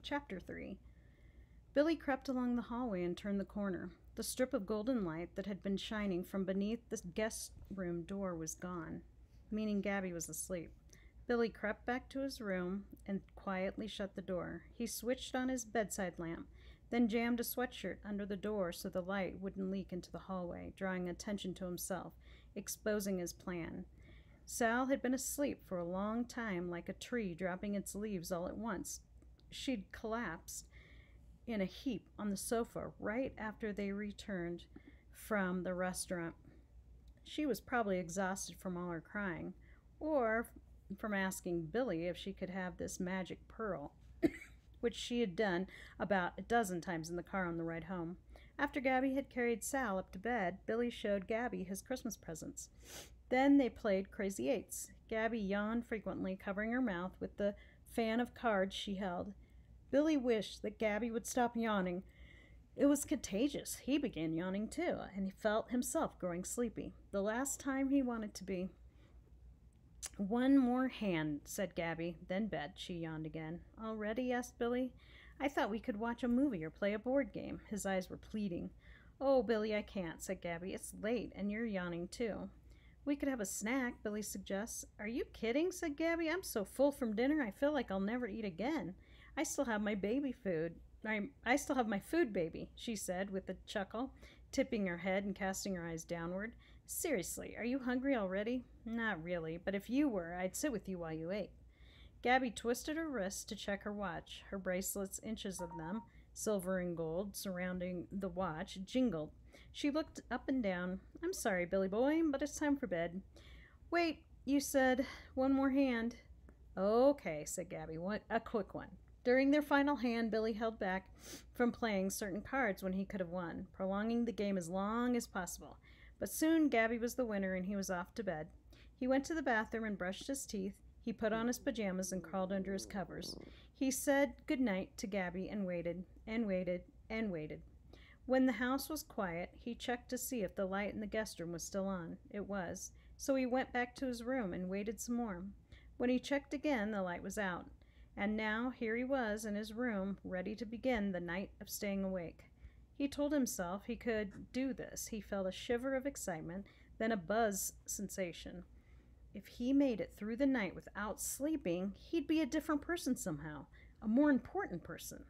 Chapter 3. Billy crept along the hallway and turned the corner. The strip of golden light that had been shining from beneath the guest room door was gone, meaning Gabby was asleep. Billy crept back to his room and quietly shut the door. He switched on his bedside lamp, then jammed a sweatshirt under the door so the light wouldn't leak into the hallway, drawing attention to himself, exposing his plan. Sal had been asleep for a long time, like a tree dropping its leaves all at once. She'd collapsed in a heap on the sofa right after they returned from the restaurant. She was probably exhausted from all her crying, or from asking Billy if she could have this magic pearl, which she had done about a dozen times in the car on the ride home. After Gabby had carried Sal up to bed, Billy showed Gabby his Christmas presents. Then they played Crazy Eights. Gabby yawned frequently, covering her mouth with the fan of cards she held. Billy wished that Gabby would stop yawning. It was contagious. He began yawning too, and he felt himself growing sleepy. The last time he wanted to be. "One more hand," said Gabby. "Then bed." She yawned again. "Already?" asked Billy. "I thought we could watch a movie or play a board game." His eyes were pleading. "Oh, Billy, I can't," said Gabby. "It's late, and you're yawning too." "We could have a snack," Billy suggests. "Are you kidding?" said Gabby. "I'm so full from dinner I feel like I'll never eat again. I still have my baby food. I still have my food, baby," she said with a chuckle, tipping her head and casting her eyes downward. "Seriously, are you hungry already?" "Not really, but if you were, I'd sit with you while you ate." Gabby twisted her wrists to check her watch. Her bracelets, inches of them, silver and gold, surrounding the watch, jingled. She looked up and down. "I'm sorry, Billy boy, but it's time for bed." "Wait, you said one more hand." "Okay," said Gabby, a quick one. During their final hand, Billy held back from playing certain cards when he could have won, prolonging the game as long as possible. But soon Gabby was the winner and he was off to bed. He went to the bathroom and brushed his teeth. He put on his pajamas and crawled under his covers. He said good night to Gabby and waited, and waited, and waited. When the house was quiet, he checked to see if the light in the guest room was still on. It was. So he went back to his room and waited some more. When he checked again, the light was out. And now here he was in his room, ready to begin the night of staying awake. He told himself he could do this. He felt a shiver of excitement, then a buzz sensation. If he made it through the night without sleeping, he'd be a different person somehow, a more important person.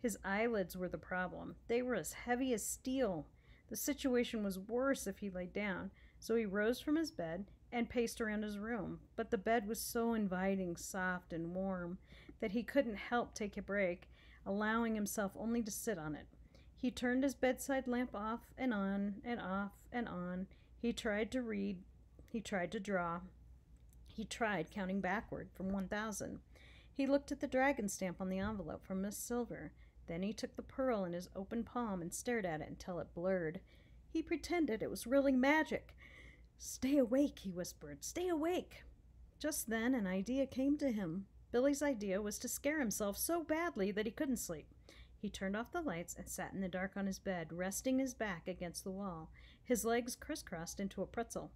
His eyelids were the problem. They were as heavy as steel. The situation was worse if he lay down, so he rose from his bed and paced around his room. But the bed was so inviting, soft, and warm that he couldn't help take a break, allowing himself only to sit on it. He turned his bedside lamp off and on and off and on. He tried to read. He tried to draw. He tried counting backward from 1,000. He looked at the dragon stamp on the envelope from Miss Silver. Then he took the pearl in his open palm and stared at it until it blurred. He pretended it was really magic. "Stay awake," he whispered. "Stay awake." Just then an idea came to him. Billy's idea was to scare himself so badly that he couldn't sleep. He turned off the lights and sat in the dark on his bed, resting his back against the wall, his legs crisscrossed into a pretzel.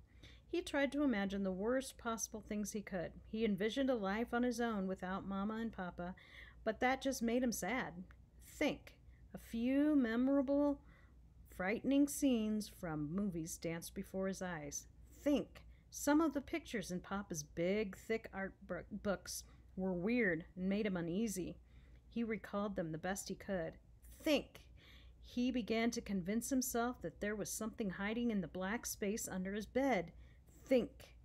He tried to imagine the worst possible things he could. He envisioned a life on his own without Mama and Papa, but that just made him sad. Think. A few memorable, frightening scenes from movies danced before his eyes. Think. Some of the pictures in Papa's big, thick art books were weird and made him uneasy. He recalled them the best he could. Think. He began to convince himself that there was something hiding in the black space under his bed. Think.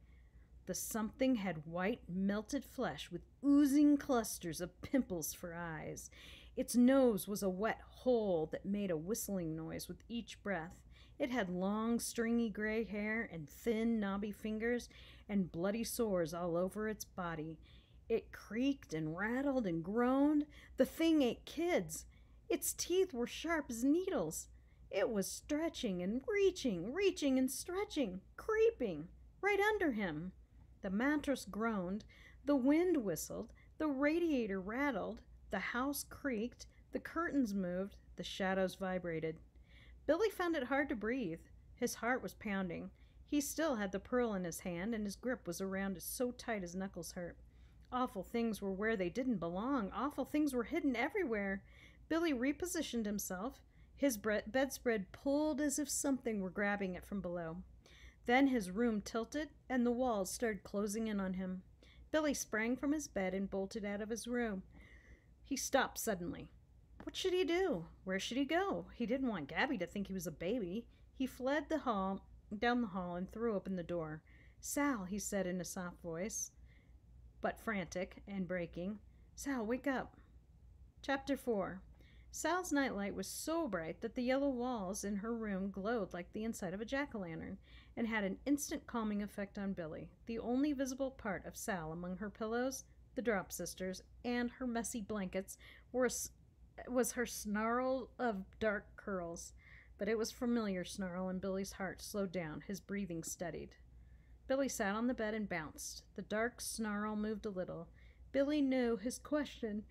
The something had white, melted flesh with oozing clusters of pimples for eyes. Its nose was a wet hole that made a whistling noise with each breath. It had long, stringy gray hair and thin, knobby fingers and bloody sores all over its body. It creaked and rattled and groaned. The thing ate kids. Its teeth were sharp as needles. It was stretching and reaching and stretching, creeping right under him. The mattress groaned. The wind whistled. The radiator rattled. The house creaked. The curtains moved. The shadows vibrated. Billy found it hard to breathe. His heart was pounding. He still had the pearl in his hand, and his grip was around it so tight his knuckles hurt. Awful things were where they didn't belong. Awful things were hidden everywhere. Billy repositioned himself. His bedspread pulled as if something were grabbing it from below. Then his room tilted, and the walls started closing in on him. Billy sprang from his bed and bolted out of his room. He stopped suddenly. What should he do? Where should he go? He didn't want Gabby to think he was a baby. He fled down the hall, and threw open the door. "Sal," he said in a soft voice, but frantic and breaking. "Sal, wake up." Chapter 4. Sal's nightlight was so bright that the yellow walls in her room glowed like the inside of a jack-o'-lantern, and had an instant calming effect on Billy. The only visible part of Sal among her pillows, the Drop Sisters, and her messy blankets was her snarl of dark curls. But it was familiar snarl, and Billy's heart slowed down, his breathing steadied. Billy sat on the bed and bounced. The dark snarl moved a little. Billy knew his question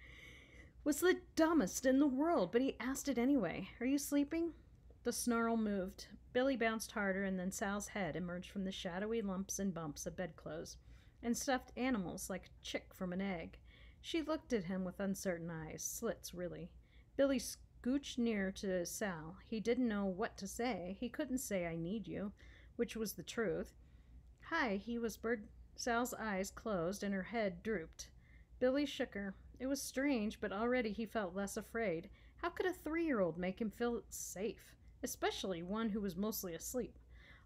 was the dumbest in the world, but he asked it anyway. "Are you sleeping?" The snarl moved. Billy bounced harder, and then Sal's head emerged from the shadowy lumps and bumps of bedclothes, and stuffed animals like a chick from an egg. She looked at him with uncertain eyes, slits really. Billy scooched near to Sal. He didn't know what to say. He couldn't say, "I need you," which was the truth. "Hi," he whispered. Sal's eyes closed and her head drooped. Billy shook her. It was strange, but already he felt less afraid. How could a 3-year-old make him feel safe, especially one who was mostly asleep?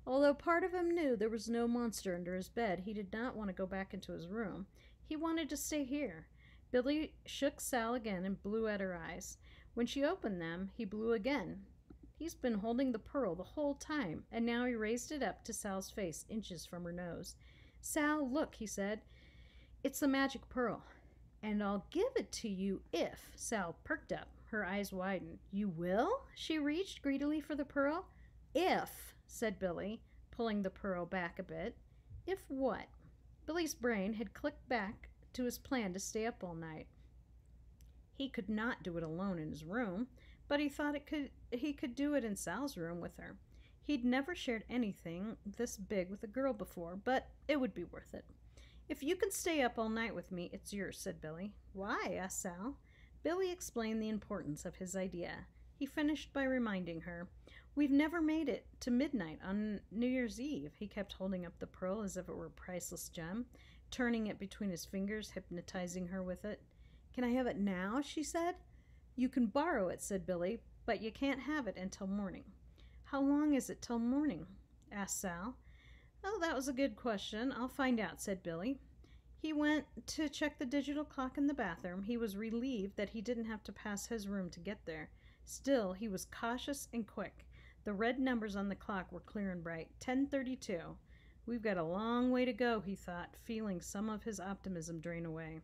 Although part of him knew there was no monster under his bed, he did not want to go back into his room. He wanted to stay here. Billy shook Sal again and blew at her eyes. When she opened them, he blew again. He's been holding the pearl the whole time, and now he raised it up to Sal's face, inches from her nose. "Sal, look," he said. "It's the magic pearl. And I'll give it to you if—" Sal perked up. Her eyes widened. "You will?" She reached greedily for the pearl. "If," said Billy, pulling the pearl back a bit. "If what?" Billy's brain had clicked back to his plan to stay up all night. He could not do it alone in his room, but he thought he could do it in Sal's room with her. He'd never shared anything this big with a girl before, but it would be worth it. "If you can stay up all night with me, it's yours," said Billy. "Why?" asked Sal. Billy explained the importance of his idea. He finished by reminding her, "We've never made it to midnight on New Year's Eve." He kept holding up the pearl as if it were a priceless gem, turning it between his fingers, hypnotizing her with it. "Can I have it now?" she said. "You can borrow it," said Billy, "but you can't have it until morning." "How long is it till morning?" asked Sal. "Oh, that was a good question. I'll find out," said Billy. He went to check the digital clock in the bathroom. He was relieved that he didn't have to pass his room to get there. Still, he was cautious and quick. The red numbers on the clock were clear and bright. 10:32. "We've got a long way to go," he thought, feeling some of his optimism drain away.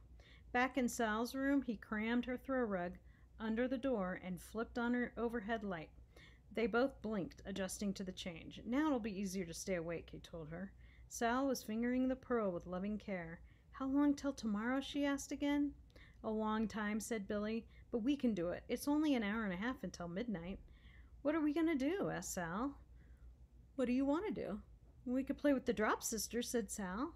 Back in Sal's room, he crammed her throw rug under the door and flipped on her overhead light. They both blinked, adjusting to the change. "Now it'll be easier to stay awake," he told her. Sal was fingering the pearl with loving care. "How long till tomorrow?" she asked again. "A long time," said Billy, "but we can do it. It's only an hour and a half until midnight." "What are we going to do?" asked Sal. "What do you want to do?" "We could play with the Drop Sisters," said Sal.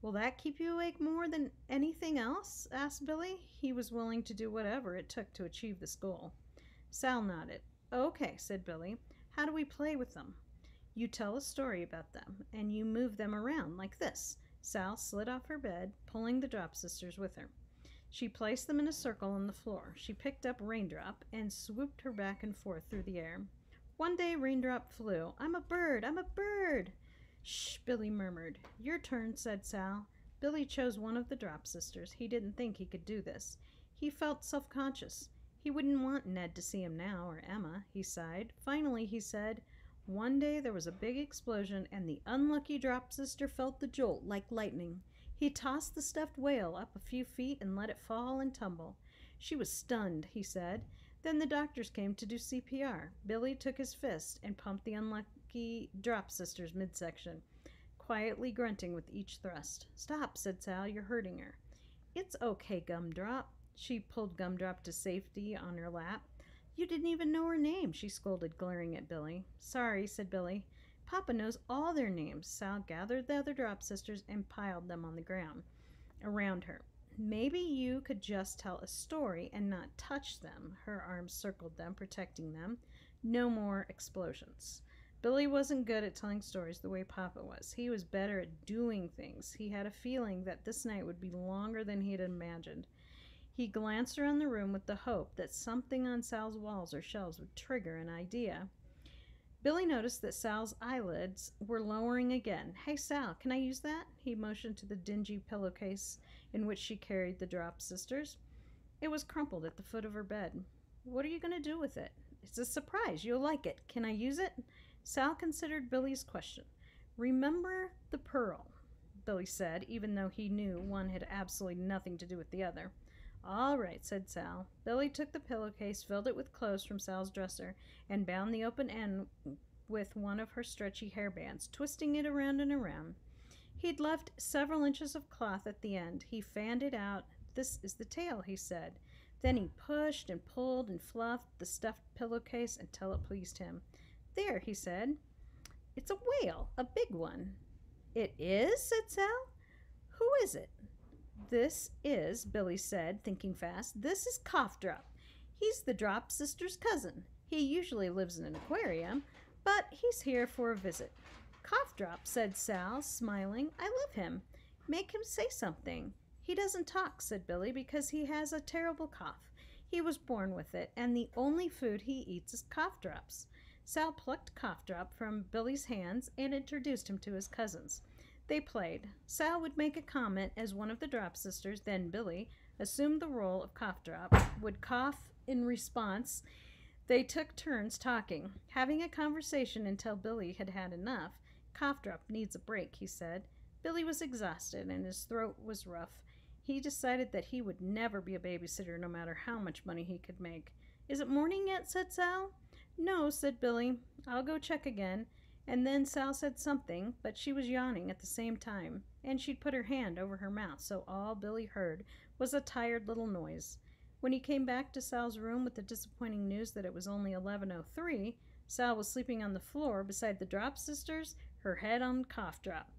"Will that keep you awake more than anything else?" asked Billy. He was willing to do whatever it took to achieve this goal. Sal nodded. "Okay," said Billy. "How do we play with them?" "You tell a story about them, and you move them around like this." Sal slid off her bed, pulling the Drop Sisters with her. She placed them in a circle on the floor. She picked up Raindrop and swooped her back and forth through the air. One day Raindrop flew. "I'm a bird! I'm a bird!" "Shh," Billy murmured. "Your turn," said Sal. Billy chose one of the Drop Sisters. He didn't think he could do this. He felt self-conscious. He wouldn't want Ned to see him now, or Emma. He sighed. Finally he said, "One day there was a big explosion, and the unlucky Drop Sister felt the jolt like lightning. He tossed the stuffed whale up a few feet and let it fall and tumble. She was stunned," he said. Then the doctors came to do CPR. Billy took his fist and pumped the unlucky Drop Sister's midsection, quietly grunting with each thrust. "Stop," said Sal. "You're hurting her." "It's okay, Gumdrop." She pulled Gumdrop to safety on her lap. "You didn't even know her name," she scolded, glaring at Billy. "Sorry," said Billy. "Papa knows all their names." Sal gathered the other Drop Sisters and piled them on the ground around her. Maybe you could just tell a story and not touch them. Her arms circled them, protecting them. No more explosions. Billy wasn't good at telling stories the way Papa was. He was better at doing things. He had a feeling that this night would be longer than he had imagined. He glanced around the room with the hope that something on Sal's walls or shelves would trigger an idea. Billy noticed that Sal's eyelids were lowering again. "Hey, Sal, can I use that?" He motioned to the dingy pillowcase in which she carried the Drop Sisters. It was crumpled at the foot of her bed. "What are you going to do with it?" "It's a surprise. You'll like it. Can I use it?" Sal considered Billy's question. "Remember the pearl," Billy said, even though he knew one had absolutely nothing to do with the other. "All right," said Sal. Billy took the pillowcase, filled it with clothes from Sal's dresser, and bound the open end with one of her stretchy hairbands, twisting it around and around. He'd left several inches of cloth at the end. He fanned it out. "This is the tail," he said. Then he pushed and pulled and fluffed the stuffed pillowcase until it pleased him. "There," he said. "It's a whale, a big one." "It is?" said Sal. "Who is it?" "This is," Billy said, thinking fast, "this is Cough Drop. He's the Drop Sisters' cousin. He usually lives in an aquarium, but he's here for a visit." "Cough Drop," said Sal, smiling. "I love him. Make him say something." "He doesn't talk," said Billy, "because he has a terrible cough. He was born with it, and the only food he eats is cough drops." Sal plucked Cough Drop from Billy's hands and introduced him to his cousins. They played. Sal would make a comment as one of the Drop Sisters, then Billy assumed the role of Cough Drop, would cough in response. They took turns talking, having a conversation until Billy had had enough. "Cough Drop needs a break," he said. Billy was exhausted and his throat was rough. He decided that he would never be a babysitter no matter how much money he could make. "Is it morning yet?" said Sal. "No," said Billy. "I'll go check again." And then Sal said something, but she was yawning at the same time, and she'd put her hand over her mouth, so all Billy heard was a tired little noise. When he came back to Sal's room with the disappointing news that it was only 11:03, Sal was sleeping on the floor beside the Drop Sisters, her head on Cough Drop.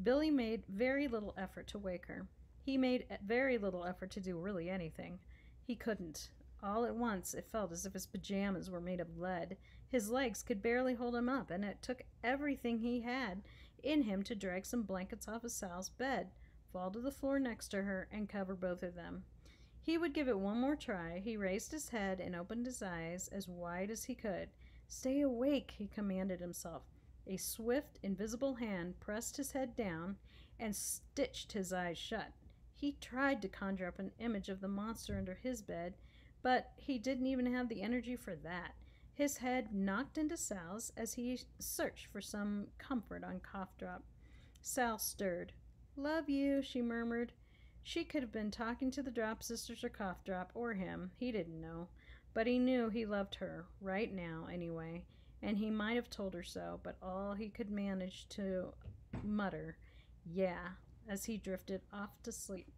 Billy made very little effort to wake her. He made very little effort to do really anything. He couldn't. All at once, it felt as if his pajamas were made of lead. His legs could barely hold him up, and it took everything he had in him to drag some blankets off of Sal's bed, fall to the floor next to her, and cover both of them. He would give it one more try. He raised his head and opened his eyes as wide as he could. "Stay awake," he commanded himself. A swift, invisible hand pressed his head down and stitched his eyes shut. He tried to conjure up an image of the monster under his bed, but he didn't even have the energy for that. His head knocked into Sal's as he searched for some comfort on Cough Drop. Sal stirred. "Love you," she murmured. She could have been talking to the Drop Sisters or Cough Drop or him. He didn't know. But he knew he loved her, right now anyway, and he might have told her so, but all he could manage to mutter, "Yeah," as he drifted off to sleep.